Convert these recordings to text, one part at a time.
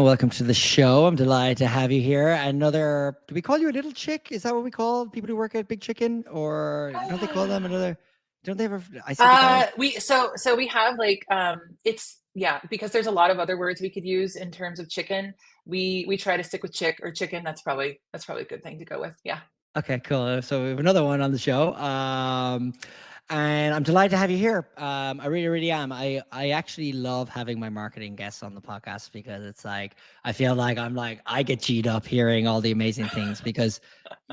welcome to the show. I'm delighted to have you here. Do we call you a little chick? Is that what we call people who work at Big Chicken? Or don't they call them another? Don't they ever? I see the guy. We have like it's yeah, because there's a lot of other words we could use in terms of chicken. We try to stick with chick or chicken. That's probably a good thing to go with. Yeah. Okay, cool. So we have another one on the show. And I'm delighted to have you here. I really, really am. I actually love having my marketing guests on the podcast because it's like, I feel like I get G'd up hearing all the amazing things because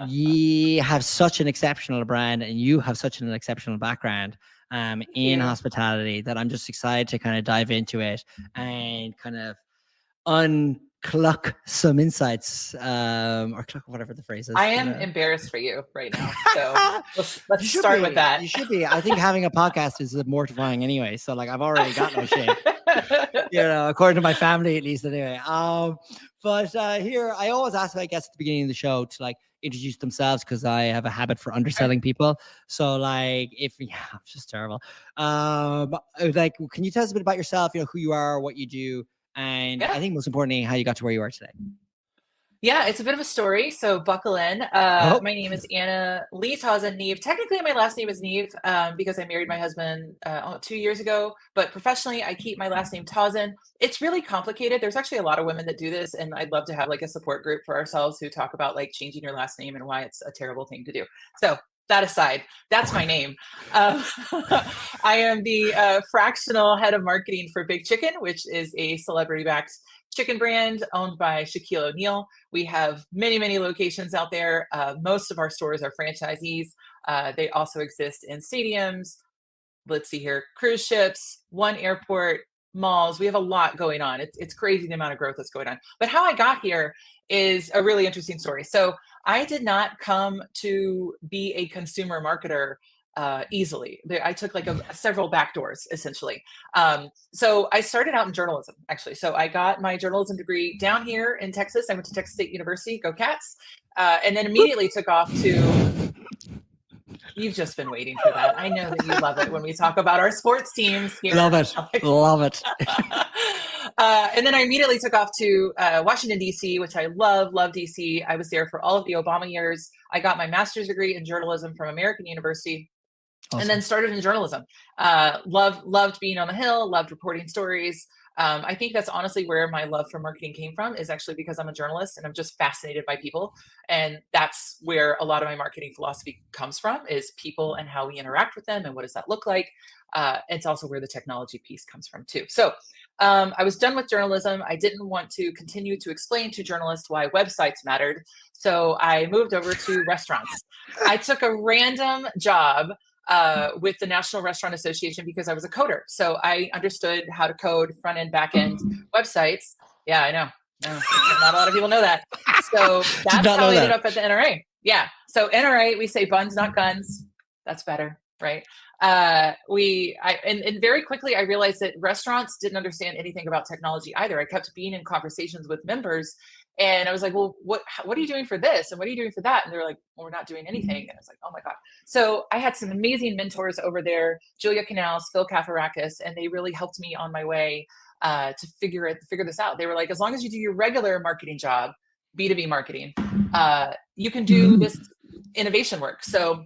you have such an exceptional brand and you have such an exceptional background Thank in you. hospitality that I'm just excited to kind of dive into it and kind of uncluck some insights or cluck whatever the phrase is. I am embarrassed for you right now. So let's You start with that. You should be. I think having a podcast is mortifying anyway. So like I've already got no shame. According to my family at least anyway. But here I always ask my guests at the beginning of the show to like introduce themselves because I have a habit for underselling people. So like I'm just terrible. Like can you tell us a bit about yourself, who you are, what you do, and Yeah. I think most importantly, how you got to where you are today. Yeah, it's a bit of a story, so buckle in. My name is Anna Lee Tauzin Neve. Technically, my last name is Neve because I married my husband 2 years ago, but professionally, I keep my last name Tauzin. It's really complicated. There's actually a lot of women that do this, and I'd love to have like a support group for ourselves who talk about like changing your last name and why it's a terrible thing to do. So that aside, that's my name. I am the fractional head of marketing for Big Chicken, which is a celebrity-backed chicken brand owned by Shaquille O'Neal. We have many, many locations out there. Most of our stores are franchisees. They also exist in stadiums. Let's see here, cruise ships, one airport, malls. We have a lot going on. It's crazy the amount of growth that's going on. But how I got here is a really interesting story. So I did not come to be a consumer marketer easily. I took like several back doors essentially. So I started out in journalism actually. So I got my journalism degree down here in Texas. I went to Texas State University, go Cats, and then immediately took off to. You've just been waiting for that. I know that you love it when we talk about our sports teams here. Love it. Love it. And then I immediately took off to Washington, D.C., which I love D.C. I was there for all of the Obama years. I got my master's degree in journalism from American University. Awesome. And then started in journalism. Loved being on the Hill, loved reporting stories. I think that's honestly where my love for marketing came from, is actually because I'm a journalist and I'm just fascinated by people. And that's where a lot of my marketing philosophy comes from, is people and how we interact with them and what does that look like. It's also where the technology piece comes from too. So I was done with journalism. I didn't want to continue to explain to journalists why websites mattered. So I moved over to restaurants. I took a random job with the National Restaurant Association because I was a coder. So I understood how to code front end, back end websites. Yeah, I know. No, not a lot of people know that. So that's how I ended up at the NRA. Yeah. So NRA, we say buns, not guns. That's better, right? And very quickly I realized that restaurants didn't understand anything about technology either. I kept being in conversations with members. And I was like, well, what are you doing for this? And what are you doing for that? And they're like, well, we're not doing anything. And I was like, oh my God. So I had some amazing mentors over there, Julia Canals, Phil Kafarakis, and they really helped me on my way to figure this out. They were like, as long as you do your regular marketing job, B2B marketing, you can do this innovation work. So,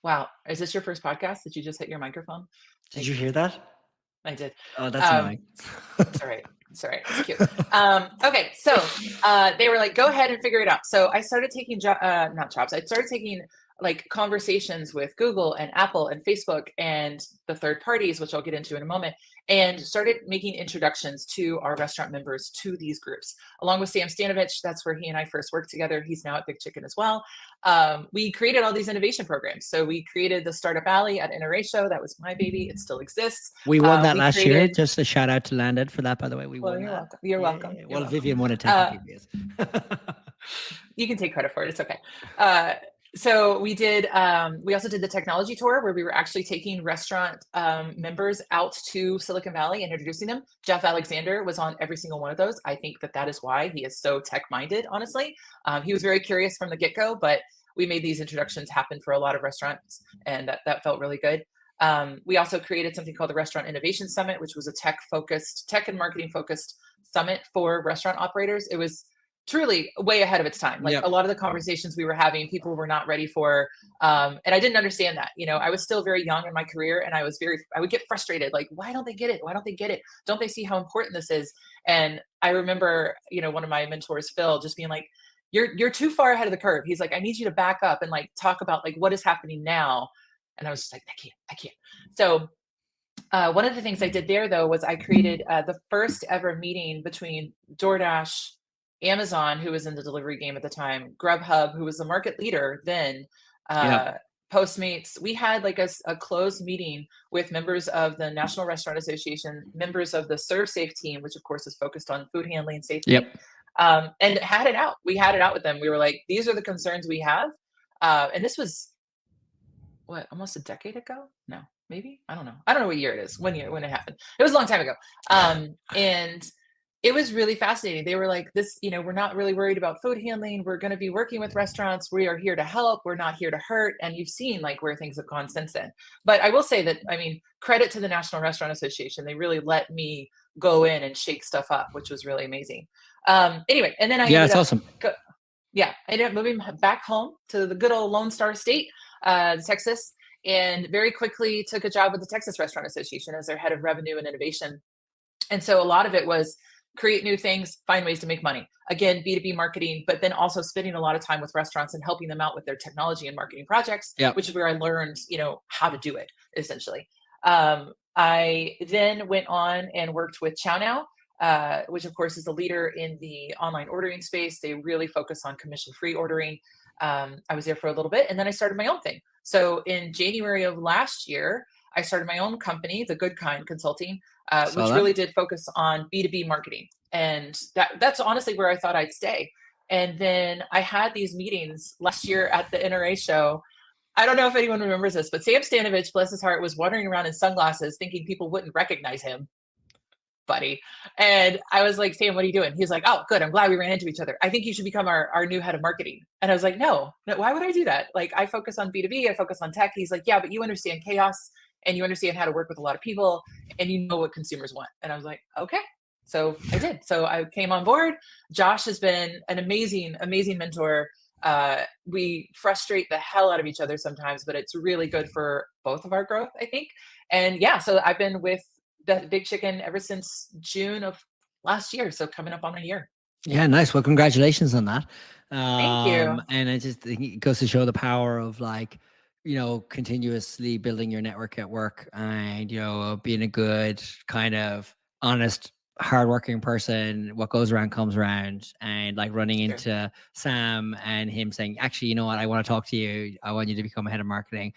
wow. Is this your first podcast? Did you just hit your microphone? Did you hear that? I did. Oh, that's annoying. It's all right. It's all right. It's cute. Okay. So they were like, go ahead and figure it out. So I started taking not jobs. I started taking like conversations with Google and Apple and Facebook and the third parties, which I'll get into in a moment, and started making introductions to our restaurant members to these groups. Along with Sam Stanovich, that's where he and I first worked together. He's now at Big Chicken as well. We created all these innovation programs. So we created the Startup Alley at NRA Show. That was my baby. It still exists. We won that last year. Just a shout out to Landed for that, by the way. We won you're that. Welcome. You're welcome. Yeah. You're Well, welcome. Vivian won it technically. You can take credit for it. It's okay. So we also did the technology tour where we were actually taking restaurant members out to Silicon Valley and introducing them. Jeff Alexander was on every single one of those. I think that is why he is so tech-minded, honestly. He was very curious from the get-go, but we made these introductions happen for a lot of restaurants, and that felt really good. We also created something called the Restaurant Innovation Summit, which was a tech and marketing focused summit for restaurant operators. It was truly way ahead of its time. Like a lot of the conversations we were having, people were not ready for. And I didn't understand that. I was still very young in my career, and I would get frustrated. Like, why don't they get it? Why don't they get it? Don't they see how important this is? And I remember, one of my mentors, Phil, just being like, you're too far ahead of the curve. He's like, I need you to back up and like talk about like what is happening now. And I was just like, I can't. So one of the things I did there, though, was I created the first ever meeting between DoorDash, Amazon, who was in the delivery game at the time, Grubhub, who was the market leader then, Postmates. We had like a closed meeting with members of the National Restaurant Association, members of the ServeSafe team, which of course is focused on food handling safety, and had it out. We had it out with them. We were like, these are the concerns we have. And this was, almost a decade ago? No. Maybe, I don't know what year it is, when it happened. It was a long time ago. And it was really fascinating. They were like, this, we're not really worried about food handling. We're going to be working with restaurants. We are here to help. We're not here to hurt. And you've seen like where things have gone since then. But I will say that, credit to the National Restaurant Association. They really let me go in and shake stuff up, which was really amazing. Anyway, and then I ended up, awesome. I ended up moving back home to the good old Lone Star State, Texas. And very quickly took a job with the Texas Restaurant Association as their head of revenue and innovation. And so a lot of it was create new things, find ways to make money. Again, B2B marketing, but then also spending a lot of time with restaurants and helping them out with their technology and marketing projects, which is where I learned, how to do it, essentially. I then went on and worked with ChowNow, which of course is the leader in the online ordering space. They really focus on commission-free ordering. I was there for a little bit, and then I started my own thing. So in January of last year, I started my own company, The Good Kind Consulting, which really did focus on B2B marketing. And that's honestly where I thought I'd stay. And then I had these meetings last year at the NRA show. I don't know if anyone remembers this, but Sam Stanovich, bless his heart, was wandering around in sunglasses thinking people wouldn't recognize him. Buddy. And I was like, Sam, what are you doing? He's like, oh, good. I'm glad we ran into each other. I think you should become our new head of marketing. And I was like, no, why would I do that? Like, I focus on B2B, I focus on tech. He's like, yeah, but you understand chaos and you understand how to work with a lot of people and you know what consumers want. And I was like, okay. So I did. So I came on board. Josh has been an amazing, amazing mentor. We frustrate the hell out of each other sometimes, but it's really good for both of our growth, I think. And yeah, so I've been with the Big Chicken ever since June of last year. So coming up on a year. Yeah, nice. Well, congratulations on that. Thank you. And I just think it goes to show the power of like, continuously building your network at work and, being a good kind of honest, hardworking person. What goes around comes around, and like running into Sam and him saying, actually, you know what? I want to talk to you. I want you to become a head of marketing.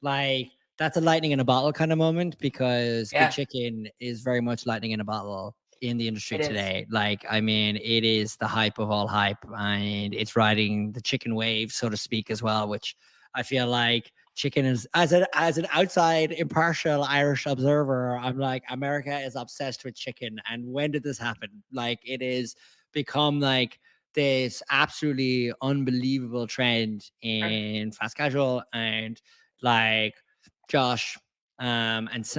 Like, that's a lightning in a bottle kind of moment, because Big Chicken is very much lightning in a bottle in the industry today. Like, it is the hype of all hype, and it's riding the chicken wave, so to speak, as well, which I feel like chicken is, as an outside impartial Irish observer, I'm like, America is obsessed with chicken. And when did this happen? Like, it is become like this absolutely unbelievable trend in fast casual, and like Josh and I was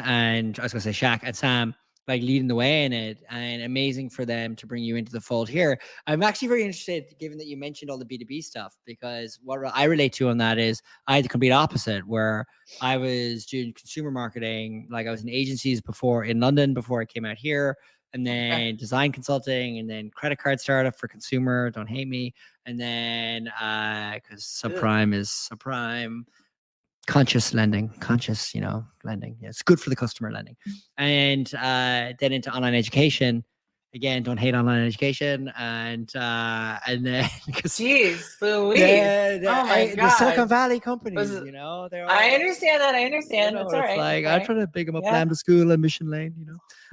gonna say Shaq and Sam like leading the way in it, and amazing for them to bring you into the fold here. I'm actually very interested, given that you mentioned all the B2B stuff, because what I relate to on that is I had the complete opposite, where I was doing consumer marketing. Like, I was in agencies before in London before I came out here, and then design consulting, and then credit card startup for consumer. Don't hate me. And then because subprime is subprime. Conscious lending, lending. Yeah, it's good for the customer lending. And then into online education. Again, don't hate online education. And then, jeez, Louise. The Silicon Valley companies, they're all, I understand that. I understand. It's all right. Like, I'm trying to big them up, Lambda School and Mission Lane,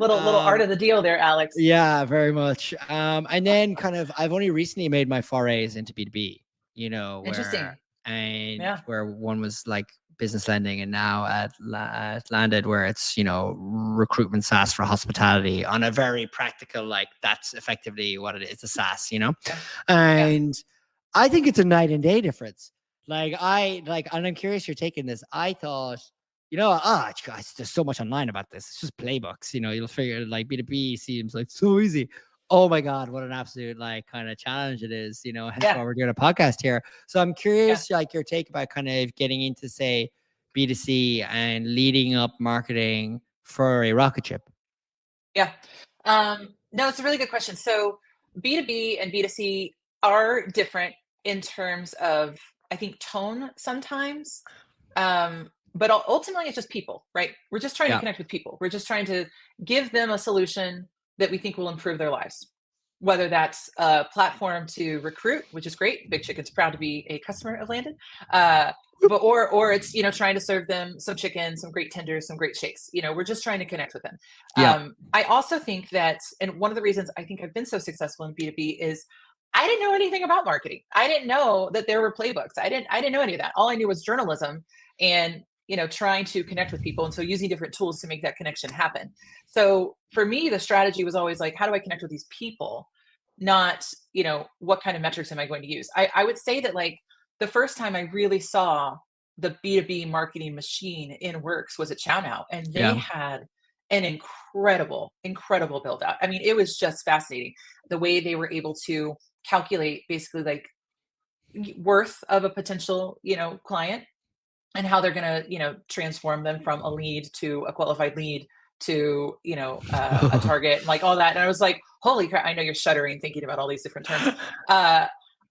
Little art of the deal there, Alex. Yeah, very much. And then kind of, I've only recently made my forays into B2B, Interesting. Where one was like business lending, and now at landed where it's recruitment SaaS for hospitality on a very practical, like, that's effectively what it is. It's a SaaS, and I think it's a night and day difference. And I'm curious you're taking this. I thought, guys, there's so much online about this. It's just playbooks, you'll figure, like, B2B seems like so easy. Oh my God, what an absolute like kind of challenge it is, hence Yeah. why we're doing a podcast here. So I'm Yeah. curious, like your take about kind of getting into say B2C and leading up marketing for a rocket ship. Yeah. No, it's a really good question. So B2B and B2C are different in terms of, I think, tone sometimes. But ultimately, it's just people, right? We're just trying to Yeah. connect with people. We're just trying to give them a solution that we think will improve their lives. Whether that's a platform to recruit, which is great. Big Chicken's proud to be a customer of Landon. But or it's trying to serve them some chicken, some great tenders, some great shakes. We're just trying to connect with them. Yeah. I also think that, and one of the reasons I think I've been so successful in B2B is I didn't know anything about marketing. I didn't know that there were playbooks. I didn't know any of that. All I knew was journalism and trying to connect with people, and so using different tools to make that connection happen. So for me, the strategy was always like, how do I connect with these people, not what kind of metrics am I going to use. I would say that like the first time I really saw the B2B marketing machine in Works was at Chow Now, and they Yeah. had an incredible build out. I mean, it was just fascinating the way they were able to calculate basically like worth of a potential client, and how they're going to transform them from a lead to a qualified lead to a target, and like all that. And I was like, holy crap, I know you're shuddering thinking about all these different terms.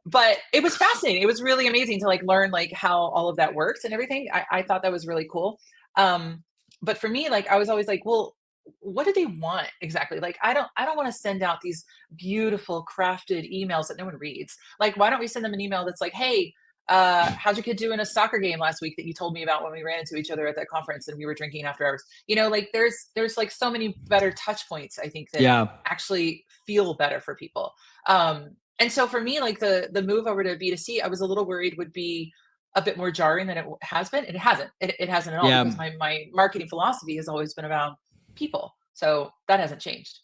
But it was fascinating. It was really amazing to like learn like how all of that works and everything. I thought that was really cool. But for me, like I was always like, well, what do they want exactly? Like I don't want to send out these beautiful crafted emails that no one reads. Like, why don't we send them an email that's like, hey, how'd your kid do in a soccer game last week that you told me about when we ran into each other at that conference and we were drinking after hours? Like there's like so many better touch points, I think, that Yeah. actually feel better for people. And so for me, like the move over to B2C, I was a little worried would be a bit more jarring than it has been. It hasn't. It hasn't at all, Yeah. because my marketing philosophy has always been around people. So that hasn't changed.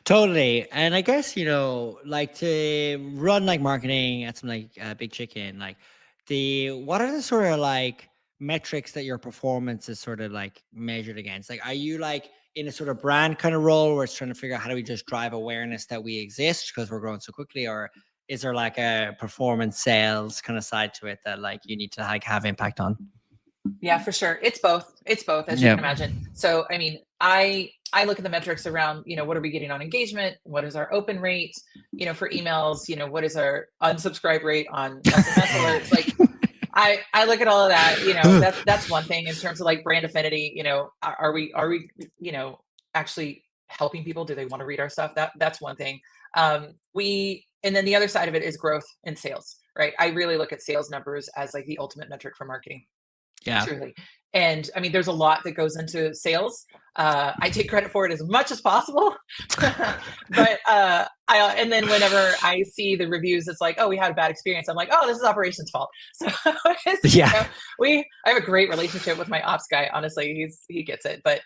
Totally. And I guess, like to run like marketing at something like Big Chicken, like what are the sort of like metrics that your performance is sort of like measured against? Like, are you like in a sort of brand kind of role where it's trying to figure out how do we just drive awareness that we exist because we're growing so quickly? Or is there like a performance sales kind of side to it that like you need to like have impact on? Yeah, for sure. It's both, as you can imagine. So, I mean, I look at the metrics around, what are we getting on engagement? What is our open rate, for emails? What is our unsubscribe rate on SMS alerts? Like, I look at all of that. That's one thing in terms of like brand affinity. Are we actually helping people? Do they want to read our stuff? That's one thing. And then the other side of it is growth and sales, right? I really look at sales numbers as like the ultimate metric for marketing. Yeah. Truly. And I mean, there's a lot that goes into sales. I take credit for it as much as possible. But and then whenever I see the reviews, it's like, oh, we had a bad experience. I'm like, oh, this is operations fault. So Yeah. I have a great relationship with my ops guy. Honestly, he gets it. But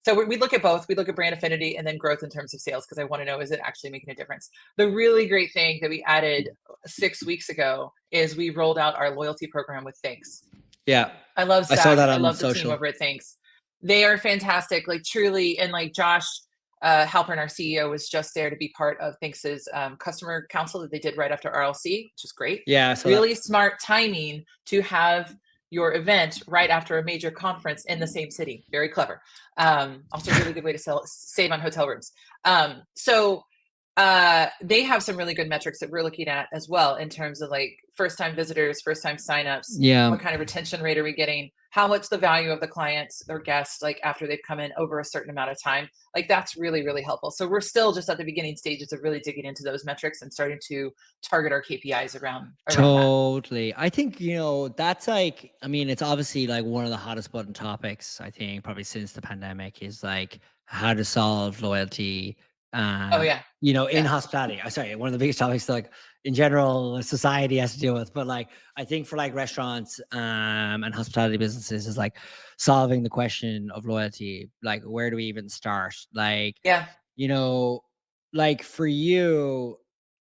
so we look at both. We look at brand affinity and then growth in terms of sales, because I want to know, is it actually making a difference? The really great thing that we added 6 weeks ago is we rolled out our loyalty program with Thanks. Yeah. I love Zach. I saw that I on love the team social. over at Thanks. They are fantastic, like truly. And like Josh Halpern, our CEO, was just there to be part of Thanks's customer council that they did right after RLC, which is great. Yeah. Really smart timing to have your event right after a major conference in the same city. Very clever. Also, really good way to save on hotel rooms. So they have some really good metrics that we're looking at as well, in terms of like first-time visitors, first-time signups. Yeah. What kind of retention rate are we getting? How much the value of the clients or guests, like after they've come in over a certain amount of time. Like that's really, really helpful. So we're still just at the beginning stages of really digging into those metrics and starting to target our KPIs around totally. That. I think, that's like, I mean, it's obviously like one of the hottest button topics, I think, probably since the pandemic, is like how to solve loyalty. Oh yeah. In hospitality. Sorry, one of the biggest topics like in general society has to deal with, but like I think for like restaurants and hospitality businesses is like solving the question of loyalty. Like, where do we even start? Like, yeah, like for you,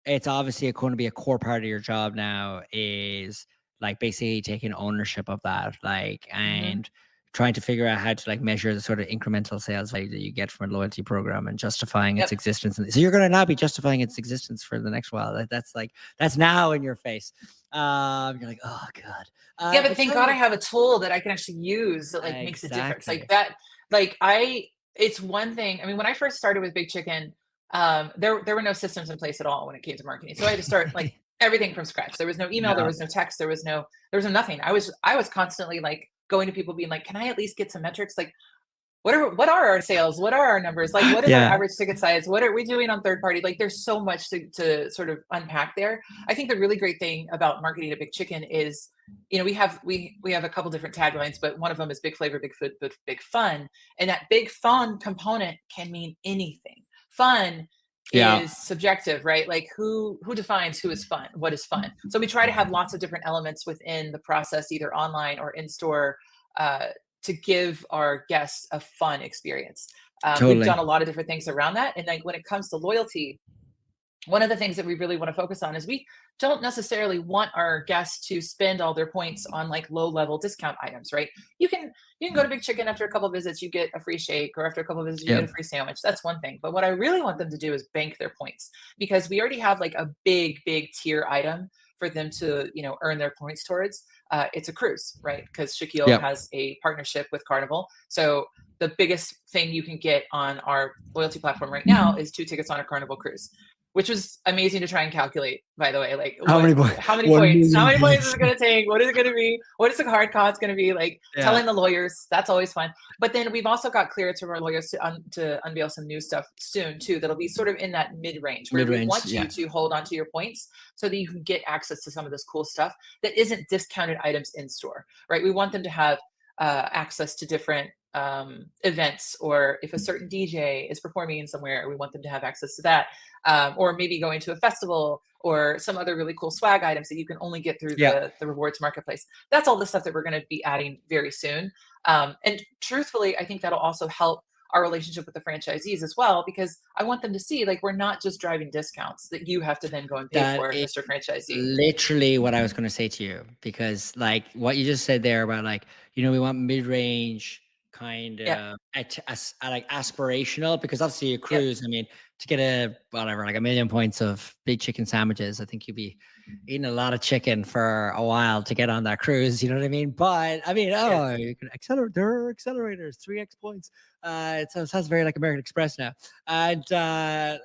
it's obviously going to be a core part of your job now, is like basically taking ownership of that, like, and trying to figure out how to like measure the sort of incremental sales value that you get from a loyalty program and justifying its existence. So you're going to now be justifying its existence for the next while. That's now in your face. You're like, oh God. But thank God I have a tool that I can actually use that like makes a difference. Like that, it's one thing. I mean, when I first started with Big Chicken, there were no systems in place at all when it came to marketing. So I had to start like everything from scratch. There was no email, there was no text, there was no nothing. I was constantly like going to people being like, can I at least get some metrics? Like, what are our sales? What are our numbers? Like, what is our average ticket size? What are we doing on third party? Like, there's so much to sort of unpack there. I think the really great thing about marketing at Big Chicken is, you know, we have a couple different taglines, but one of them is big flavor, big food, but big fun. And that big fun component can mean anything. Fun is subjective, right? Like who defines who is fun? What is fun? So we try to have lots of different elements within the process, either online or in store, to give our guests a fun experience. We've done a lot of different things around that. And like when it comes to loyalty, one of the things that we really want to focus on is we don't necessarily want our guests to spend all their points on like low level discount items, right? You can go to Big Chicken, after a couple of visits, you get a free shake, or after a couple of visits, you get a free sandwich. That's one thing. But what I really want them to do is bank their points, because we already have like a big tier item for them to, you know, earn their points towards. It's a cruise, right? Because Shaquille has a partnership with Carnival. So the biggest thing you can get on our loyalty platform right now is 2 tickets on a Carnival cruise, which was amazing to try and calculate, by the way. Like how many points? How many points is it going to take? What is it going to be? What is the hard cost going to be? Like telling the lawyers, that's always fun. But then we've also got clearance from our lawyers to unveil some new stuff soon too. That'll be sort of in that mid-range where we want you to hold on to your points so that you can get access to some of this cool stuff that isn't discounted items in store, right? We want them to have access to different events, or if a certain DJ is performing in somewhere, we want them to have access to that, or maybe going to a festival or some other really cool swag items that you can only get through the rewards marketplace. That's all the stuff that we're going to be adding very soon. And truthfully, I think that'll also help our relationship with the franchisees as well, because I want them to see like we're not just driving discounts that you have to then go and pay for, Mr. Franchisee. Literally what I was going to say to you, because like what you just said there about like, you know, we want mid-range kind of like aspirational, because obviously a cruise, I mean, to get like 1 million points of big chicken sandwiches, I think you'd be eating a lot of chicken for a while to get on that cruise, you know what I mean? But I mean, you can accelerate, there are accelerators, 3x points. It sounds very like American Express now. And, and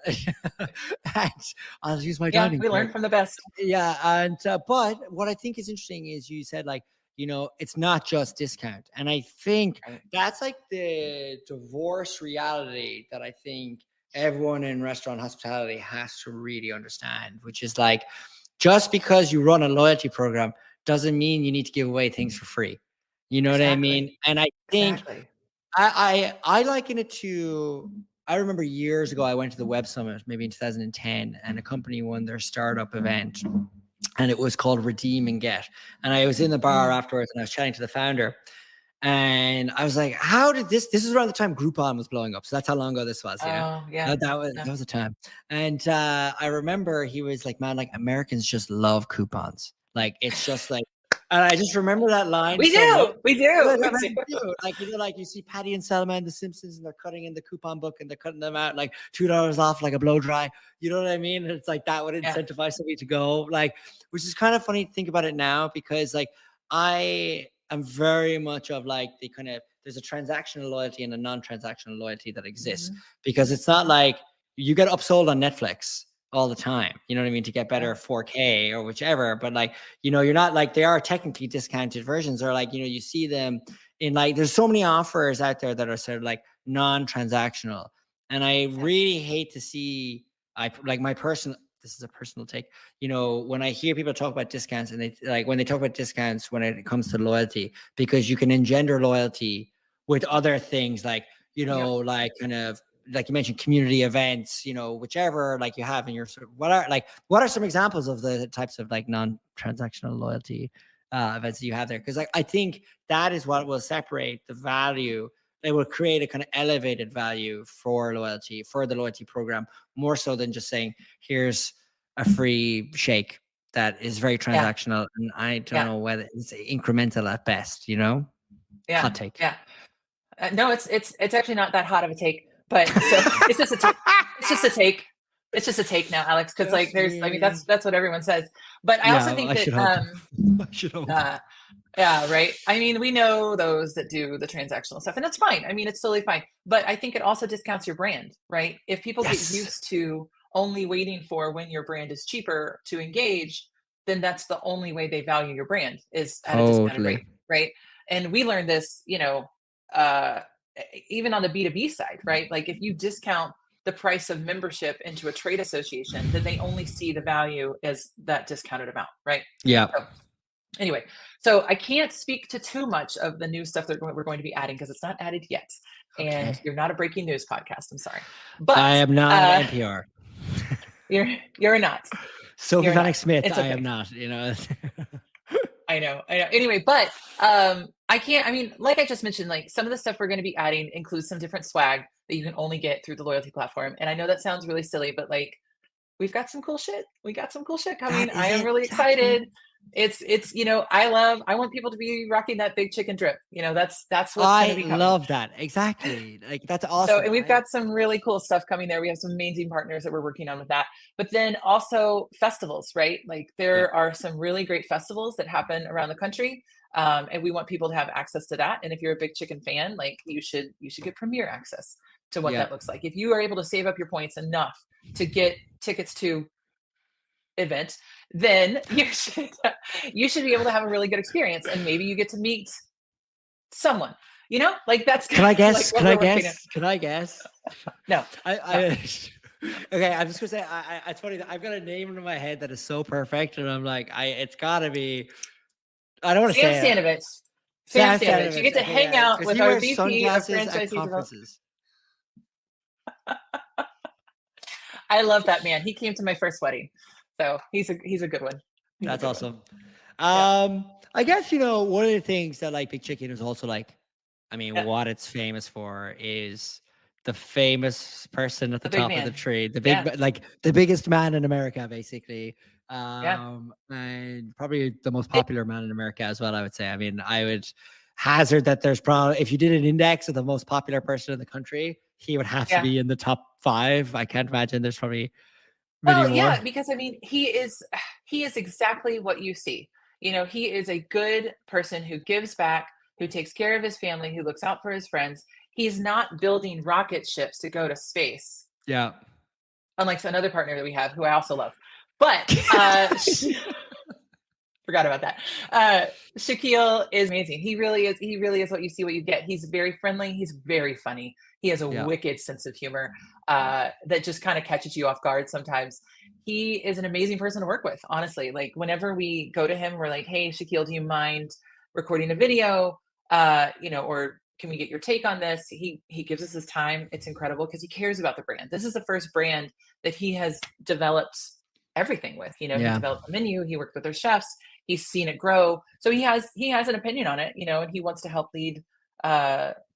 I'll use my dining. We learned from the best. And but what I think is interesting is you said like, you know, it's not just discount. And I think that's like the divorce reality that I think everyone in restaurant hospitality has to really understand, which is like, just because you run a loyalty program doesn't mean you need to give away things for free. You know what I mean? And I think I liken it to, I remember years ago, I went to the Web Summit, maybe in 2010, and a company won their startup event, and it was called Redeem and Get. And I was in the bar afterwards, and I was chatting to the founder, and I was like, how did this is around the time Groupon was blowing up. So that's how long ago this was, you know? That was the time. And I remember he was like, man, like Americans just love coupons. Like, it's just like, and I just remember that line. We do. Like, you know, like you see Patty and Selma and The Simpsons, and they're cutting in the coupon book and they're cutting them out like $2 off, like a blow dry. You know what I mean? And it's like that would incentivize somebody to go, like, which is kind of funny to think about it now, because like I'm very much of like the kind of, there's a transactional loyalty and a non-transactional loyalty that exists, because it's not like you get upsold on Netflix all the time, you know what I mean, to get better 4K or whichever, but like, you know, you're not like, they are technically discounted versions, or like, you know, you see them in like, there's so many offers out there that are sort of like non-transactional. And I really hate to see, this is a personal take, you know, when I hear people talk about discounts, and they like, when they talk about discounts when it comes to loyalty, because you can engender loyalty with other things, like, you know, like kind of, like you mentioned, community events, you know, whichever, like you have in your sort of, what are some examples of the types of like non-transactional loyalty events that you have there? Because like, I think that is what will separate the value. It will create a kind of elevated value for loyalty, for the loyalty program, more so than just saying, here's a free shake that is very transactional. And I don't know whether it's incremental at best, you know? Yeah. Hot take. Yeah. No, it's actually not that hot of a take, but so it's just a take. It's just a take. It's just a take now, Alex, because like I mean, that's what everyone says. But I also think I that should hope. I should hope. yeah, right. I mean, we know those that do the transactional stuff, and that's fine. I mean, it's totally fine. But I think it also discounts your brand, right? If people get used to only waiting for when your brand is cheaper to engage, then that's the only way they value your brand is at a discounted rate, right? And we learned this, even on the B2B side, right? Like if you discount the price of membership into a trade association, then they only see the value as that discounted amount, right? Yeah. So, anyway, so I can't speak to too much of the new stuff that we're going to be adding because it's not added yet. Okay. And you're not a breaking news podcast. I'm sorry, but I am not NPR. You're not. Sophie Vanek Smith. Okay. I am not. I know. Anyway, but I can't. I mean, like I just mentioned, like some of the stuff we're going to be adding includes some different swag that you can only get through the loyalty platform. And I know that sounds really silly, but like we've got some cool shit. We got some cool shit coming. I am really excited. It's I want people to be rocking that big chicken drip. That's what's going to be coming. I love that. Exactly. Like that's awesome. So, and we've got some really cool stuff coming there. We have some amazing partners that we're working on with that. But then also festivals, right? Like there are some really great festivals that happen around the country. And we want people to have access to that. And if you're a big chicken fan, like you should get premier access to what that looks like. If you are able to save up your points enough to get tickets to event, then you should be able to have a really good experience, and maybe you get to meet someone, like that's can I guess no okay, I'm just gonna say it's funny that I've got a name in my head that is so perfect, and I'm like it's gotta be, I don't want to say Sam Stanovich. You get to hang out with our VP of franchisee conferences. I love that man. He came to my first wedding. So he's a good one. That's awesome. I guess, one of the things that like Big Chicken is also like, I mean, what it's famous for is the famous person at the top of the tree, the big, like the biggest man in America, basically. And probably the most popular man in America as well, I would say. I mean, I would hazard that there's probably, if you did an index of the most popular person in the country, he would have to be in the top 5. I can't imagine there's probably many more. Yeah, because I mean, he is exactly what you see. He is a good person who gives back, who takes care of his family, who looks out for his friends. He's not building rocket ships to go to space. Yeah. Unlike another partner that we have, who I also love. But forgot about that. Shaquille is amazing. He really is what you see, what you get. He's very friendly. He's very funny. He has a wicked sense of humor that just kind of catches you off guard sometimes. He is an amazing person to work with, honestly. Like whenever we go to him, we're like, hey, Shaquille, do you mind recording a video? Or can we get your take on this? He gives us his time. It's incredible because he cares about the brand. This is the first brand that he has developed everything with. He developed the menu. He worked with their chefs. He's seen it grow. So he has an opinion on it, and he wants to help lead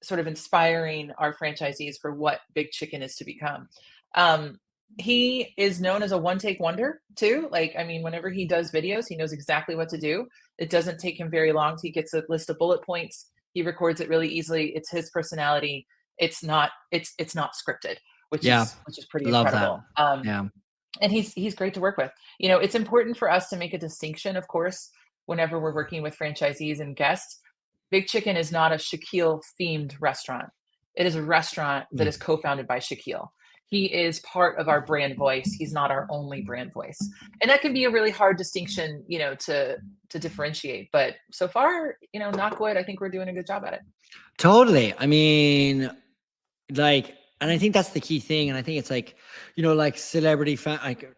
sort of inspiring our franchisees for what Big Chicken is to become. He is known as a one-take wonder too. Like, I mean, whenever he does videos, he knows exactly what to do. It doesn't take him very long. He gets a list of bullet points. He records it really easily. It's his personality. It's not scripted, which is pretty incredible. And he's great to work with. It's important for us to make a distinction, of course, whenever we're working with franchisees and guests. Big Chicken is not a Shaquille themed restaurant. It is a restaurant that is co-founded by Shaquille. He is part of our brand voice. He's not our only brand voice. And that can be a really hard distinction, to differentiate. But so far, knock wood, I think we're doing a good job at it. Totally. I mean, like, and I think that's the key thing. And I think it's like, like celebrity fan, like,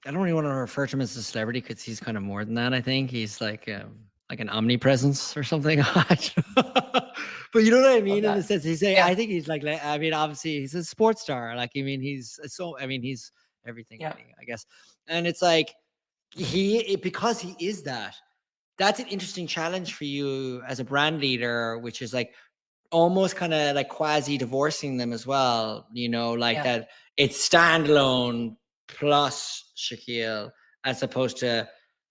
I don't really want to refer to him as a celebrity because he's kind of more than that. I think he's like an omnipresence or something. But you know what I mean? In the sense he's saying, I think he's like, I mean, obviously he's a sports star. Like, I mean, he's everything, I guess. And it's like, because he is that's an interesting challenge for you as a brand leader, which is like almost kind of like quasi divorcing them as well, that it's standalone plus Shaquille, as opposed to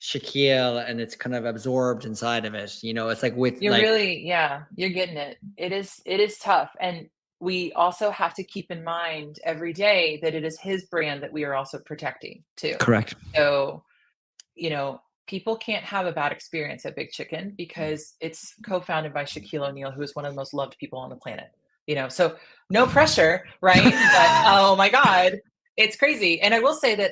Shaquille and it's kind of absorbed inside of it. It's like with You're like, really, yeah, you're getting it. It is tough. And we also have to keep in mind every day that it is his brand that we are also protecting too. correct. So, you know, people can't have a bad experience at Big Chicken because it's co-founded by Shaquille O'Neal, who is one of the most loved people on the planet. So no pressure, right? But oh my God, it's crazy. And I will say that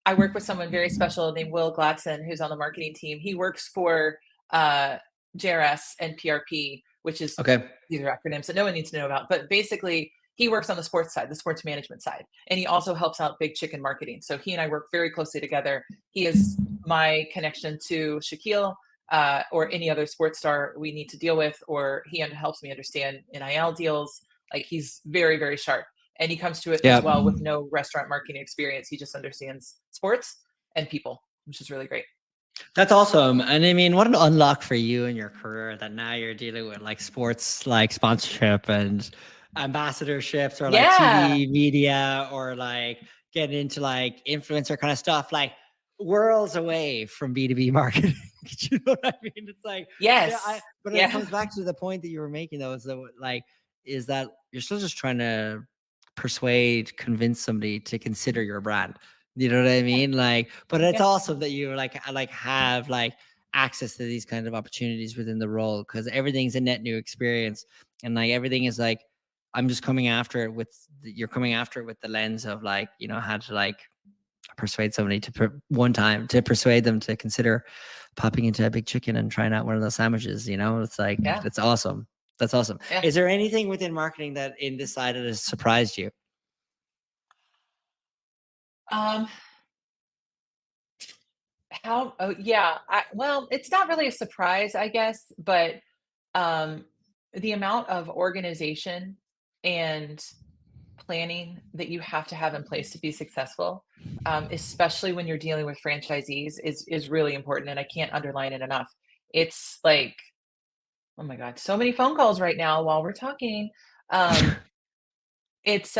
I work with someone very special named Will Gladson, who's on the marketing team. He works for uh, JRS and PRP, which is Okay. these are acronyms that no one needs to know about. But basically, he works on the sports side, the sports management side, and he also helps out Big Chicken marketing. So he and I work very closely together. He is my connection to Shaquille or any other sports star we need to deal with, or he helps me understand NIL deals. Like he's very, very sharp. And he comes to it as well with no restaurant marketing experience. He just understands sports and people, which is really great. That's awesome. And I mean, what an unlock for you in your career that now you're dealing with like sports, like sponsorship and ambassadorships or like TV media or like getting into like influencer kind of stuff, like worlds away from B2B marketing. You know what I mean? It's like, yes. But it comes back to the point that you were making though, is that you're still just trying to convince somebody to consider your brand. You know what I mean? Like, but it's also that you like have like access to these kind of opportunities within the role because everything's a net new experience. And like everything is like, I'm just coming after it you're coming after it with the lens of like, how to like persuade somebody to persuade them to consider popping into a Big Chicken and trying out one of those sandwiches. It's like, that's awesome. That's awesome. Yeah. Is there anything within marketing that in this side that has surprised you? Well, it's not really a surprise, I guess, but the amount of organization and planning that you have to have in place to be successful, especially when you're dealing with franchisees, is really important, and I can't underline it enough. It's like, oh my God, so many phone calls right now while we're talking. It's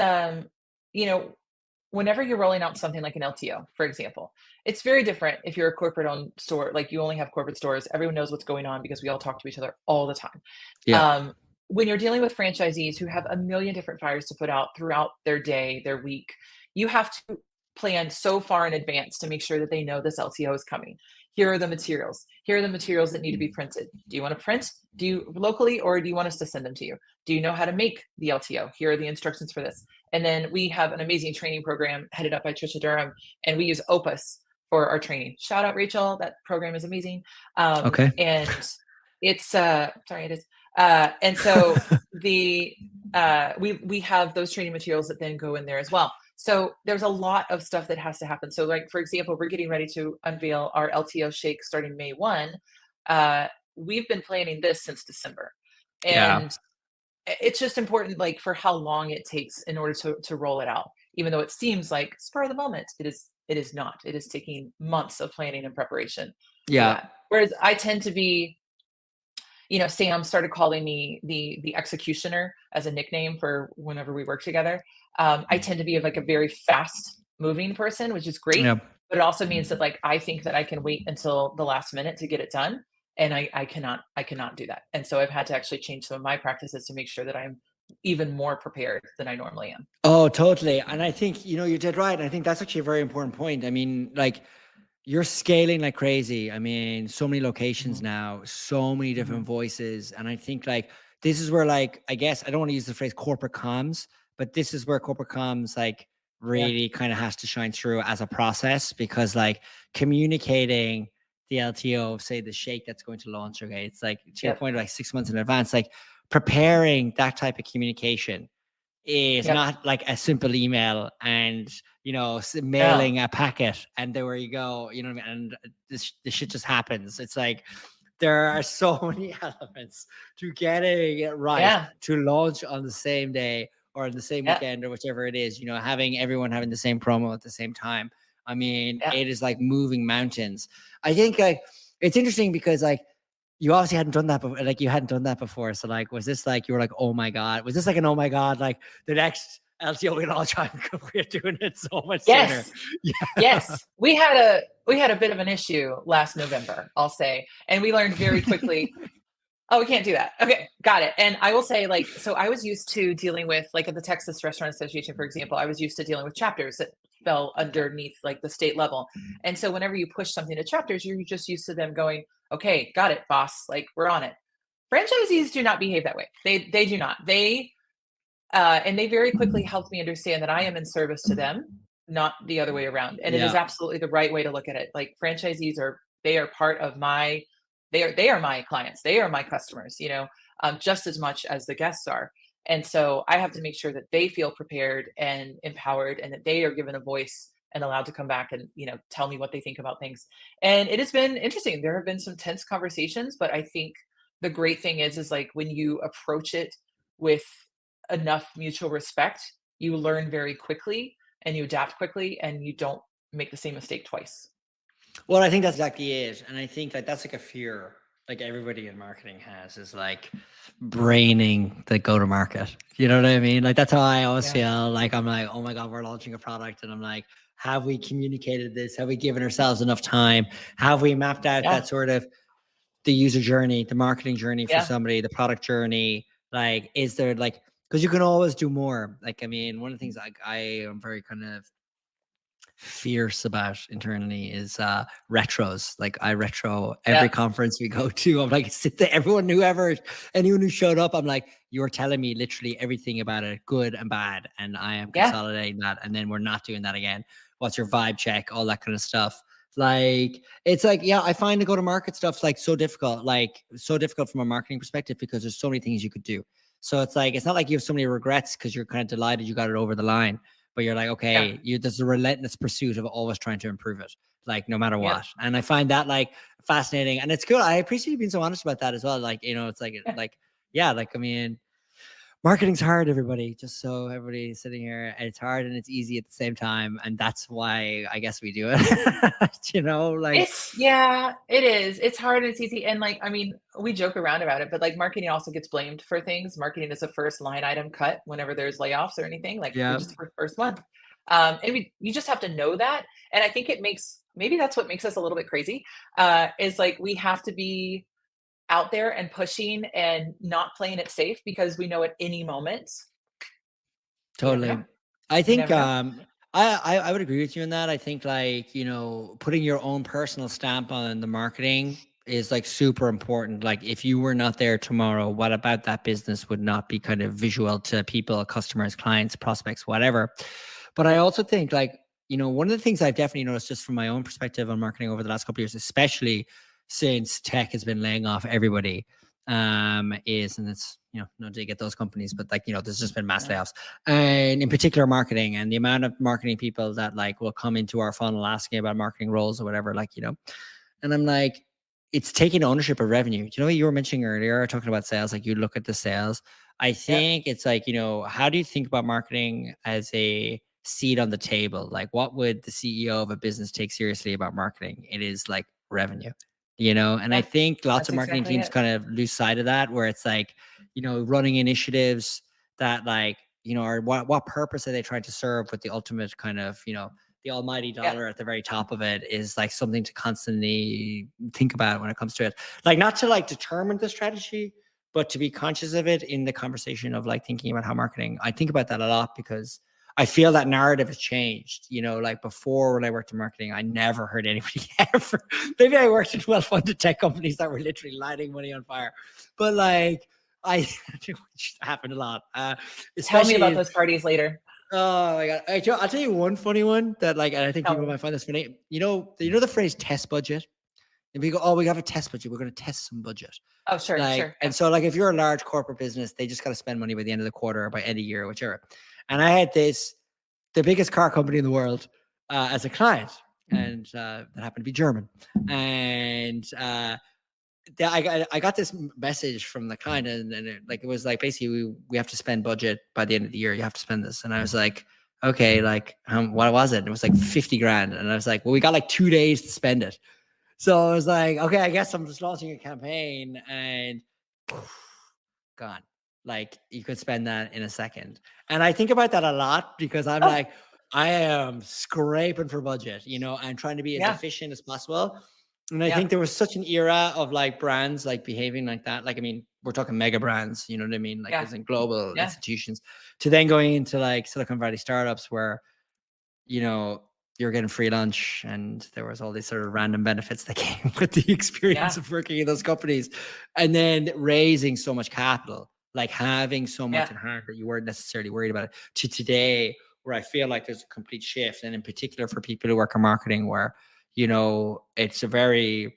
whenever you're rolling out something like an LTO, for example, it's very different if you're a corporate-owned store, like you only have corporate stores. Everyone knows what's going on because we all talk to each other all the time. Yeah. When you're dealing with franchisees who have a million different fires to put out throughout their day, their week, you have to plan so far in advance to make sure that they know this LTO is coming. Here are the materials. Here are the materials that need to be printed. Do you want to print? Do you locally, or do you want us to send them to you? Do you know how to make the LTO? Here are the instructions for this. And then we have an amazing training program headed up by Trisha Durham, and we use Opus for our training. Shout out Rachel, that program is amazing. Okay. And it's it is. And so we have those training materials that then go in there as well. So there's a lot of stuff that has to happen. So like, for example, we're getting ready to unveil our LTO shake starting May 1. We've been planning this since December. And it's just important, like for how long it takes in order to roll it out, even though it seems like spur of the moment. It is not. It is taking months of planning and preparation. Yeah. Whereas I tend to be, Sam started calling me the executioner as a nickname for whenever we work together. I tend to be like a very fast moving person, which is great. Yeah. But it also means that like I think that I can wait until the last minute to get it done. And I cannot do that. And so I've had to actually change some of my practices to make sure that I'm even more prepared than I normally am. Oh, totally. And I think, you did right. I think that's actually a very important point. I mean, like you're scaling like crazy. I mean, so many locations now, so many different voices. And I think like, this is where like, I guess, I don't want to use the phrase corporate comms, but this is where corporate comms like really kind of has to shine through as a process because like communicating the LTO of say the shake that's going to launch. Okay. It's like to your point, like 6 months in advance, like preparing that type of communication is not like a simple email and, mailing a packet and there you go, you know what I mean? And this shit just happens. It's like, there are so many elements to getting it right to launch on the same day or on the same weekend or whichever it is, having everyone having the same promo at the same time. I mean, it is like moving mountains. I think like it's interesting because like you obviously hadn't done that before. Like you hadn't done that before. So like, was this like, you were like, oh my God, was this like an, oh my God, like the next LTO, we'll all try and we're doing it so much Yes. sooner. Yeah. Yes. We had a bit of an issue last November, I'll say. And we learned very quickly, oh, we can't do that. Okay, got it. And I will say, like, so I was used to dealing with, like, at the Texas Restaurant Association, for example, I was used to dealing with chapters that fell underneath like the state level. And so whenever you push something to chapters, you're just used to them going, okay, got it, boss. Like, we're on it. Franchisees do not behave that way. They do not. And they very quickly helped me understand that I am in service to them, not the other way around. And it is absolutely the right way to look at it. Like, franchisees they are part of my, they are my clients. They are my customers, just as much as the guests are. And so I have to make sure that they feel prepared and empowered, and that they are given a voice and allowed to come back and, tell me what they think about things. And it has been interesting. There have been some tense conversations, but I think the great thing is like, when you approach it with enough mutual respect, you learn very quickly and you adapt quickly, and you don't make the same mistake twice. Well, I think that's exactly it. And I think like that's like a fear like everybody in marketing has, is like braining the go to market. You know what I mean? Like that's how I always feel. Like I'm like, oh my God, we're launching a product. And I'm like, have we communicated this? Have we given ourselves enough time? Have we mapped out that sort of the user journey, the marketing journey for somebody, the product journey? Like, is there like, because you can always do more. Like, I mean, one of the things like I am very kind of fierce about internally is retros. Like I retro every conference we go to. I'm like, sit there, anyone who showed up, I'm like, you're telling me literally everything about it, good and bad, and I am consolidating that, and then we're not doing that again. What's your vibe check? All that kind of stuff. Like, it's like, I find the go to market stuff like so difficult from a marketing perspective, because there's so many things you could do. So it's like, it's not like you have so many regrets because you're kind of delighted you got it over the line. But you're like, okay, there's a relentless pursuit of always trying to improve it, like no matter what. And I find that like fascinating, and it's cool. I appreciate you being so honest about that as well. Like, it's like, I mean, marketing's hard, everybody, just so everybody's sitting here, and it's hard and it's easy at the same time. And that's why I guess we do it, like it is. It's hard and it's easy. And like, I mean, we joke around about it, but like marketing also gets blamed for things. Marketing is the first line item cut whenever there's layoffs or anything, like we're just the first one. And you just have to know that. And I think maybe that's what makes us a little bit crazy, is like, we have to be out there and pushing and not playing it safe, because we know at any moment. Totally. I think I would agree with you on that. I think like, putting your own personal stamp on the marketing is like super important. Like if you were not there tomorrow, what about that business would not be kind of visual to people, customers, clients, prospects, whatever. But I also think like, one of the things I've definitely noticed just from my own perspective on marketing over the last couple of years, especially since tech has been laying off everybody, and it's, no dig at those companies, but like, there's just been mass layoffs, and in particular marketing, and the amount of marketing people that like will come into our funnel asking about marketing roles or whatever, like, and I'm like, it's taking ownership of revenue. Do you know what you were mentioning earlier, talking about sales? Like you look at the sales. I think it's like, how do you think about marketing as a seat on the table? Like what would the CEO of a business take seriously about marketing? It is like revenue, and I think lots of marketing teams kind of lose sight of that, where it's like, running initiatives that like, are what purpose are they trying to serve, with the ultimate kind of, the almighty dollar at the very top of it is like something to constantly think about when it comes to it. Like not to like determine the strategy, but to be conscious of it in the conversation of like thinking about how marketing. I think about that a lot because I feel that narrative has changed. Like before when I worked in marketing, I never heard anybody ever. Maybe I worked in well-funded tech companies that were literally lighting money on fire. But like, which happened a lot. Tell me about those parties later. Oh my God. I'll tell you one funny one that like, and I think people might find this funny. You know the phrase test budget? And we go, oh, we have a test budget. We're going to test some budget. Oh, sure. And so like, if you're a large corporate business, they just got to spend money by the end of the quarter or by end of year or whichever. And I had the biggest car company in the world as a client, and that happened to be German. And I got this message from the client, and it was like, basically we have to spend budget by the end of the year. You have to spend this. And I was like, okay, like what was it? And it was like 50 grand. And I was like, well, we got like 2 days to spend it. So I was like, okay, I guess I'm just launching a campaign, and gone. like you could spend that in a second. And I think about that a lot because I'm Oh, like, I am scraping for budget, you know, and trying to be as yeah, efficient as possible. And I yeah, think there was such an era of like brands like behaving like that. Like, I mean, we're talking mega brands, you know what I mean? Like, yeah, as in global yeah, institutions, to then going into like Silicon Valley startups where, you know, you're getting free lunch and there was all these sort of random benefits that came with the experience yeah, of working in those companies, and then raising so much capital, like having so much yeah, in hand that you weren't necessarily worried about it, to today where I feel like there's a complete shift. And in particular for people who work in marketing, where, you know, it's a very,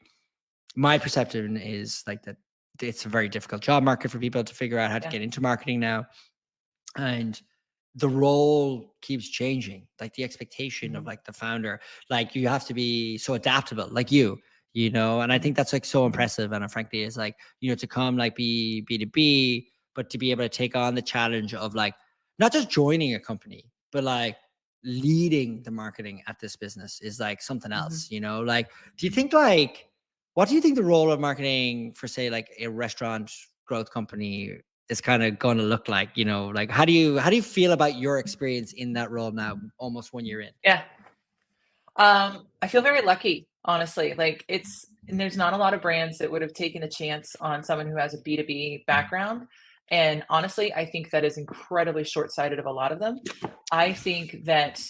my perception is like that it's a very difficult job market for people to figure out how to yeah. get into marketing now. And the role keeps changing, like the expectation of Mhm, like the founder, like you have to be so adaptable, like you know. And I think mhm, that's like so impressive. And frankly, is like, you know, to come like be B2B, but to be able to take on the challenge of like not just joining a company, but like leading the marketing at this business is like something mhm. else, you know. Like, do you think like, what do you think the role of marketing for say like a restaurant growth company is kind of going to look like, you know, like how do you feel about your experience in that role now, almost 1 year in? Yeah. I feel very lucky, honestly. Like and there's not a lot of brands that would have taken a chance on someone who has a B2B background. And honestly, I think that is incredibly short-sighted of a lot of them. I think that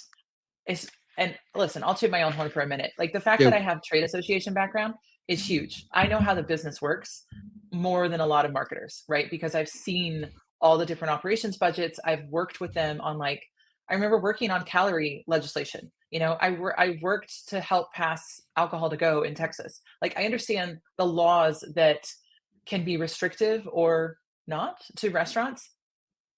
it's, and listen, I'll toot my own horn for a minute. Like the fact that Yep. I have trade association background is huge. I know how the business works more than a lot of marketers, right? Because I've seen all the different operations budgets. I've worked with them on like, I remember working on calorie legislation. You know, I worked to help pass alcohol to go in Texas. Like I understand the laws that can be restrictive or not to restaurants,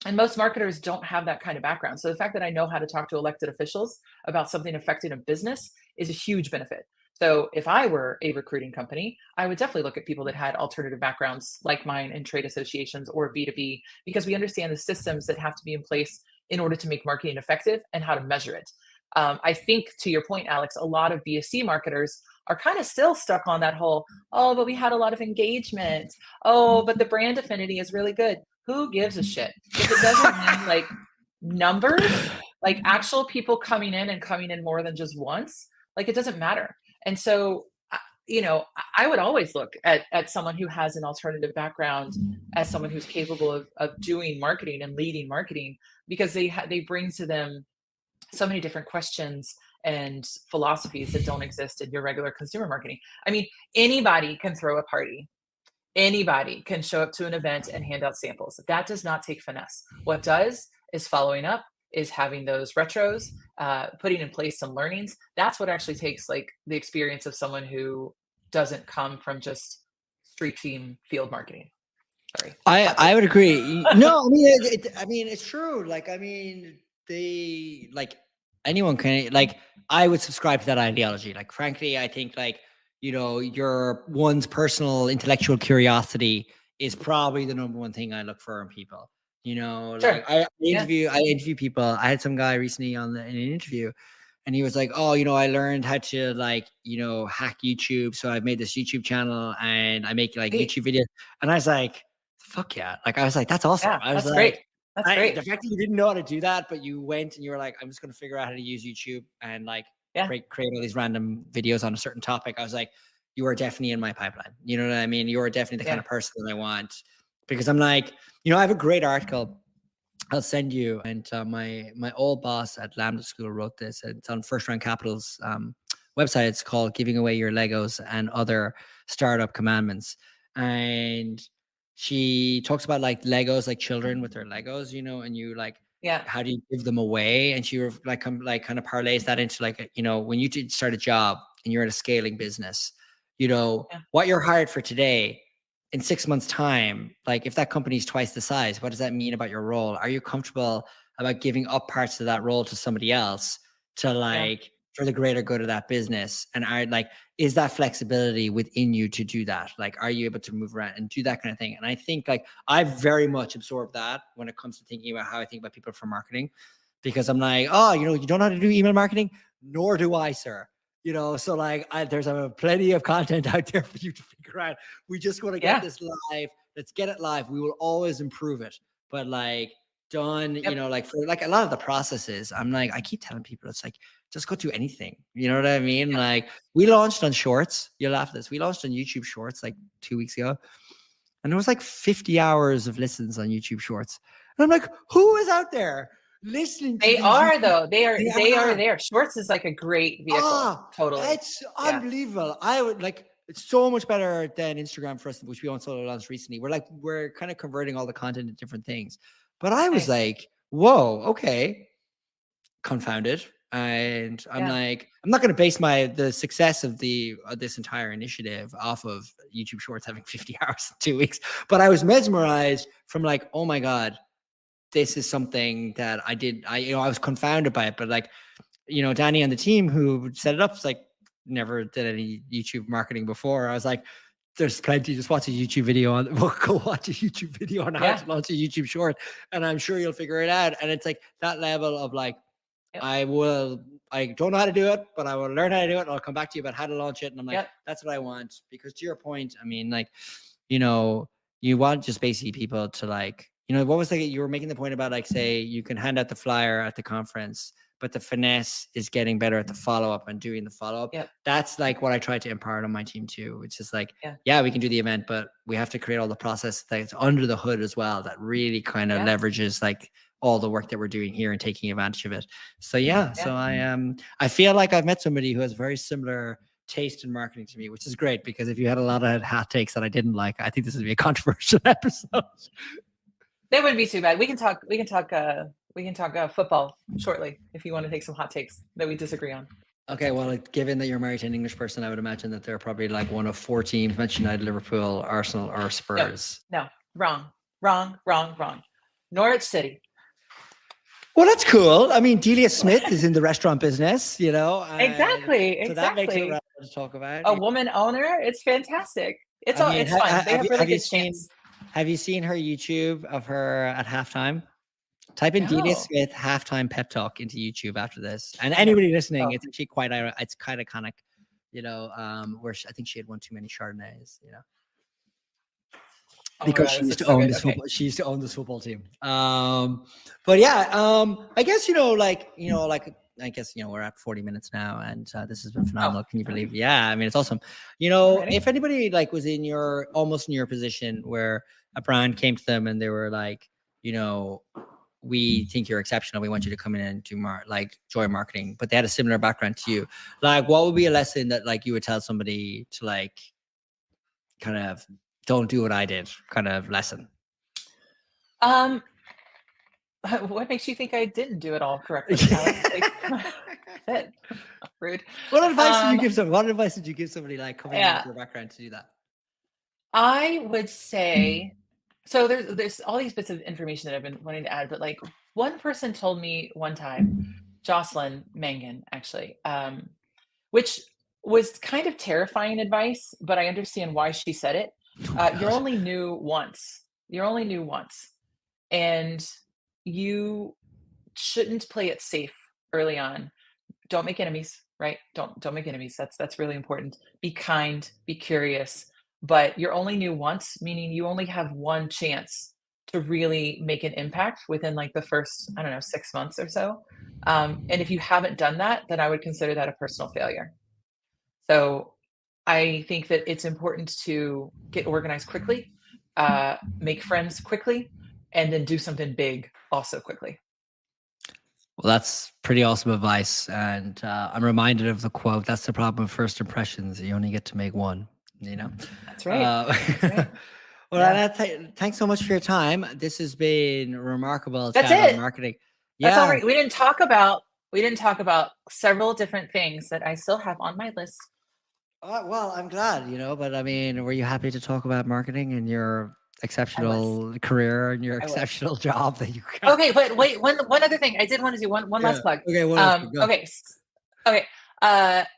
and most marketers don't have that kind of background. So the fact that I know how to talk to elected officials about something affecting a business is a huge benefit. So if I were a recruiting company, I would definitely look at people that had alternative backgrounds like mine in trade associations or B2B, because we understand the systems that have to be in place in order to make marketing effective and how to measure it. I think, to your point, Alex, a lot of B2C marketers are kind of still stuck on that whole, oh, but we had a lot of engagement. Oh, but the brand affinity is really good. Who gives a shit? If it doesn't mean like numbers, like actual people coming in and coming in more than just once, like it doesn't matter. And so, you know, I would always look at someone who has an alternative background as someone who's capable of doing marketing and leading marketing, because they bring to them so many different questions and philosophies that don't exist in your regular consumer marketing. I mean, anybody can throw a party. Anybody can show up to an event and hand out samples. That does not take finesse. What does is following up, is having those retros, putting in place some learnings. That's what actually takes like the experience of someone who doesn't come from just street team field marketing. Sorry, I hot I take. would agree. No, I mean I mean it's true. Like I mean they like anyone can like I would subscribe to that ideology. Like frankly, I think like, you know, your one's personal intellectual curiosity is probably the number one thing I look for in people. You know, like Sure. Yeah. I interview people. I had some guy recently in an interview, and he was like, oh, you know, I learned how to like, you know, hack YouTube. So I've made this YouTube channel and I make like Hey, YouTube videos. And I was like, fuck yeah. Like, I was like, that's awesome. yeah, I was that's great. like, That's great. the fact that you didn't know how to do that, but you went and you were like, I'm just going to figure out how to use YouTube and like Yeah. create all these random videos on a certain topic. I was like, you are definitely in my pipeline. You know what I mean? You are definitely the kind Yeah. of person that I want, because I'm like, you know, I have a great article I'll send you. And my old boss at Lambda School wrote this. And it's on First Round Capital's website. It's called "Giving Away Your Legos and Other Startup Commandments." And she talks about like Legos, like children with their Legos, you know, and you like, Yeah. how do you give them away? And she like kind of parlays that into like, you know, when you did start a job and you're in a scaling business, you know, Yeah. what you're hired for today in 6 months' time, like if that company's twice the size, what does that mean about your role? Are you comfortable about giving up parts of that role to somebody else to Yeah. like for the greater good of that business? And are like, is that flexibility within you to do that? Like, are you able to move around and do that kind of thing? And I think like I've very much absorbed that when it comes to thinking about how I think about people for marketing, because I'm like, oh, you know, you don't know how to do email marketing, nor do I, sir. You know, so like there's plenty of content out there for you to figure out. We just want to get Yeah. this live, let's get it live. We will always improve it. But like done, Yep. like for like a lot of the processes, I'm like, I keep telling people, it's like, just go do anything. You know what I mean? Yep. Like we launched on Shorts. You'll laugh at this. We launched on YouTube Shorts like 2 weeks ago. And there was like 50 hours of listens on YouTube Shorts. And I'm like, who is out there listening to They these are YouTube- though. They are are there. Shorts is like a great vehicle. Totally. It's unbelievable. I would like, it's so much better than Instagram for us, which we also launched recently. We're kind of converting all the content into different things. But I was like, whoa, okay. Confounded. And I'm like, I'm not going to base the success of this entire initiative off of YouTube Shorts having 50 hours in 2 weeks. But I was mesmerized from like, oh my God, this is something that I was confounded by it. But like, Danny and the team who set it up, it's like, never did any YouTube marketing before. I was like, there's plenty. Just watch a YouTube video go watch a YouTube video on how to launch a YouTube short, and I'm sure you'll figure it out. And it's like that level of like, I don't know how to do it, but I will learn how to do it. And I'll come back to you about how to launch it. And I'm like, that's what I want. Because to your point, I mean, like, you want just basically people to like, what was you were making the point about like, say you can hand out the flyer at the conference, but the finesse is getting better at the follow-up and doing the follow-up. That's like what I try to impart on my team too. It's just like, we can do the event, but we have to create all the process that's under the hood as well that really kind of leverages like all the work that we're doing here and taking advantage of it. So so I feel like I've met somebody who has very similar taste in marketing to me, which is great, because if you had a lot of hot takes that I didn't like, I think this would be a controversial episode. That wouldn't be too bad. We can talk football shortly if you want to take some hot takes that we disagree on. Okay, well, like, given that you're married to an English person, I would imagine that they're probably like one of 4 teams: Manchester United, Liverpool, Arsenal, or Spurs. No, wrong. Norwich City. Well, that's cool. I mean, Delia Smith is in the restaurant business, Exactly. So that makes it relevant to talk about. A woman owner. It's fantastic. It's fun. They have really good chance. Have you seen her YouTube of her at halftime? Type in Delia Smith halftime pep talk into YouTube after this. And anybody listening, it's actually it's quite iconic, where I think she had one too many Chardonnays, because she used to own this football. She used to own this football team. But I guess I guess we're at 40 minutes now, and this has been phenomenal. Can you believe it? Yeah, I mean, it's awesome. If anybody like was almost in your position where a brand came to them and they were like, we think you're exceptional, we want you to come in and do join marketing, but they had a similar background to you, like what would be a lesson that like you would tell somebody to like kind of don't do what I did kind of lesson? What makes you think I didn't do it all correctly? Rude. What advice did you give somebody? What advice did you give somebody like coming into your background to do that? I would say, so there's all these bits of information that I've been wanting to add, but like one person told me one time, Jocelyn Mangan, actually, which was kind of terrifying advice, but I understand why she said it. You're only new once. And you shouldn't play it safe early on. Don't make enemies, right? Don't make enemies. That's really important. Be kind, be curious, but you're only new once, meaning you only have one chance to really make an impact within like the first, 6 months or so. And if you haven't done that, then I would consider that a personal failure. So I think that it's important to get organized quickly, make friends quickly, and then do something big also quickly. Well, that's pretty awesome advice. And I'm reminded of the quote, that's the problem with first impressions. You only get to make one, That's right. That's right. Well, thanks so much for your time. This has been remarkable. That's it. Marketing. That's all right. We didn't talk about several different things that I still have on my list. Well, I'm glad, but I mean, were you happy to talk about marketing and your exceptional career and your exceptional job that you got? Okay, but wait, one other thing. I did want to do one last plug. Okay, okay.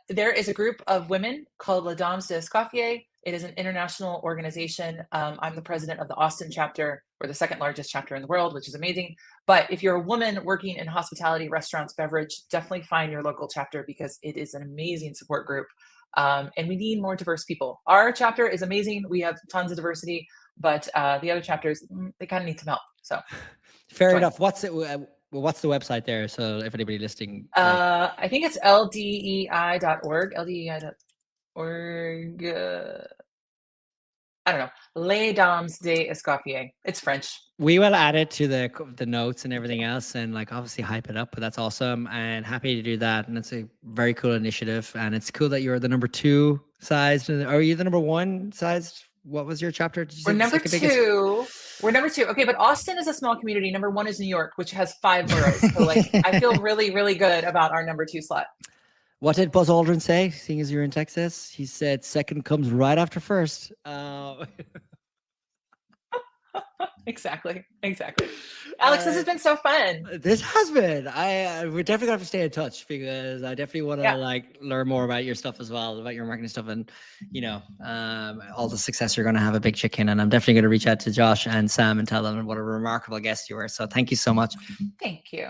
There is a group of women called Les Dames de Escoffier. It is an international organization. I'm the president of the Austin chapter. We're the second largest chapter in the world, which is amazing. But if you're a woman working in hospitality, restaurants, beverage, definitely find your local chapter because it is an amazing support group. And we need more diverse people. Our chapter is amazing. We have tons of diversity. But the other chapters, they kind of need some help. So fair enough. What's the website there? So if anybody listening, I think it's ldei.org, ldei.org. I don't know. Les Dames des Escoffiers. It's French. We will add it to the notes and everything else, and like obviously hype it up. But that's awesome, and happy to do that. And it's a very cool initiative, and it's cool that you're the number 2 sized. Are you the number 1 sized? What was your chapter? Did you say We're number 2. We're number 2. Okay, but Austin is a small community. Number 1 is New York, which has 5 boroughs. So like, I feel really, really good about our number 2 slot. What did Buzz Aldrin say, seeing as you're in Texas? He said, second comes right after first. Exactly. Alex, this has been so fun. This has been. We're definitely going to have to stay in touch, because I definitely want to like learn more about your stuff as well, about your marketing stuff, and all the success you're going to have at Big Chicken. And I'm definitely going to reach out to Josh and Sam and tell them what a remarkable guest you were. So thank you so much. Thank you.